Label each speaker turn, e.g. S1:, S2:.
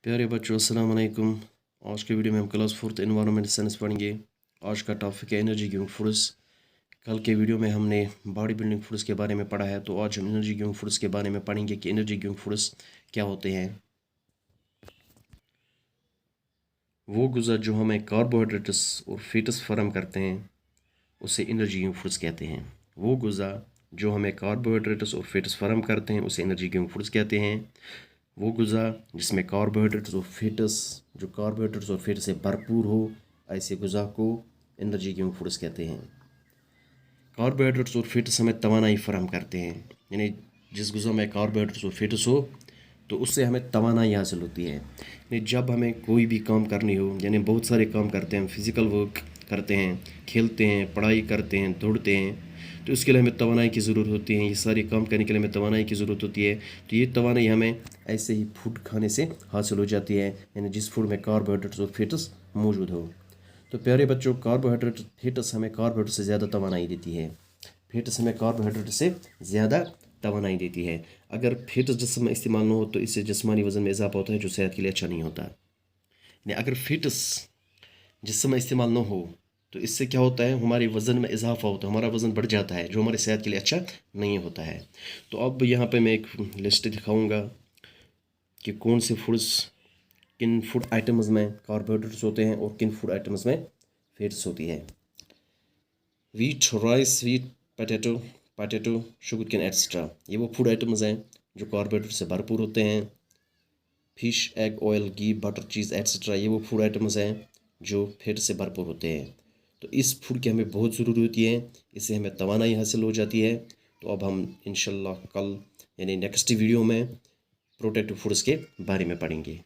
S1: प्यारे बच्चों अस्सलाम वालेकुम। आज के वीडियो में हम क्लास 4th एनवायरनमेंट साइंस पढ़ेंगे। आज का टॉपिक है एनर्जी गिविंग फूड्स। कल के वीडियो में हमने बॉडी बिल्डिंग फूड्स के बारे में पढ़ा है, तो आज हम एनर्जी गिविंग फूड्स के बारे में पढ़ेंगे कि एनर्जी गिविंग फूड्स क्या होते हैं। वो ग़िज़ा जो हमें कार्बोहाइड्रेट्स और फैट्स फराहम करते हैं उसे एनर्जी गिविंग फूड्स कहते हैं। वो ग़िज़ा जो हमें कार्बोहाइड्रेट्स और फैट्स फराहम करते हैं उसे एनर्जी गिविंग फूड्स कहते हैं। वो ग़िज़ा जिसमें कार्बोहाइड्रेट्स और फैट्स जो कार्बोहाइड्रेट्स और फैट से भरपूर हो, ऐसे ग़िज़ा को एनर्जी गिविंग फूड्स कहते हैं। कार्बोहाइड्रेट्स और फैट्स हमें तवानाई फराहम करते हैं, यानी जिस ग़िज़ा में कार्बोहाइड्रेट्स और फैट्स हो तो उससे हमें तवानाई हासिल होती है। यानी जब हमें कोई भी काम करनी हो, यानी बहुत सारे काम करते हैं, फिज़िकल वर्क करते हैं, खेलते हैं, पढ़ाई करते हैं, दौड़ते हैं, तो इसके लिए हमें तवानाई की ज़रूरत होती है। ये सारे काम करने के लिए हमें तवानाई की ज़रूरत होती है। तो ये तवानाई हमें ऐसे ही फूड खाने से हासिल हो जाती है, यानी जिस फूड में कार्बोहाइड्रेट्स और फैट्स मौजूद हो। तो प्यारे बच्चों, कार्बोहाइड्रेट फैट्स हमें कार्बोहाइड्रेट से ज़्यादा तवानाई देती है। फैट्स हमें कार्बोहाइड्रेट से ज़्यादा तवानाई देती है। अगर फैट्स जिस्म में इस्तेमाल ना हो तो इससे जिस्मानी वज़न में इजाफा होता है, जो सेहत के लिए अच्छा नहीं होता। यानी अगर फैट्स जिस्म में इस्तेमाल ना हो तो इससे क्या होता है, हमारे वज़न में इजाफा होता है, हमारा वज़न बढ़ जाता है, जो हमारे सेहत के लिए अच्छा नहीं होता है। तो अब यहाँ पे मैं एक लिस्ट दिखाऊंगा कि कौन से फूड्स, किन फूड आइटम्स में कार्बोहाइड्रेट्स होते हैं और किन फूड आइटम्स में फैट्स होती है। Wheat, rice, sweet potato, sugarcane extra, ये वो फूड आइटम्स हैं जो कार्बोहाइड्रेट से भरपूर होते हैं। फिश, एग, ऑयल, घी, बटर, चीज़ एक्सेट्रा, ये वो फूड आइटम्स हैं जो फैट से भरपूर होते हैं। तो इस फूड की हमें बहुत ज़रूरत होती है, इससे हमें तवानाई हासिल हो जाती है। तो अब हम इंशाल्लाह कल यानी नेक्स्ट वीडियो में प्रोटेक्टिव फूड्स के बारे में पढ़ेंगे।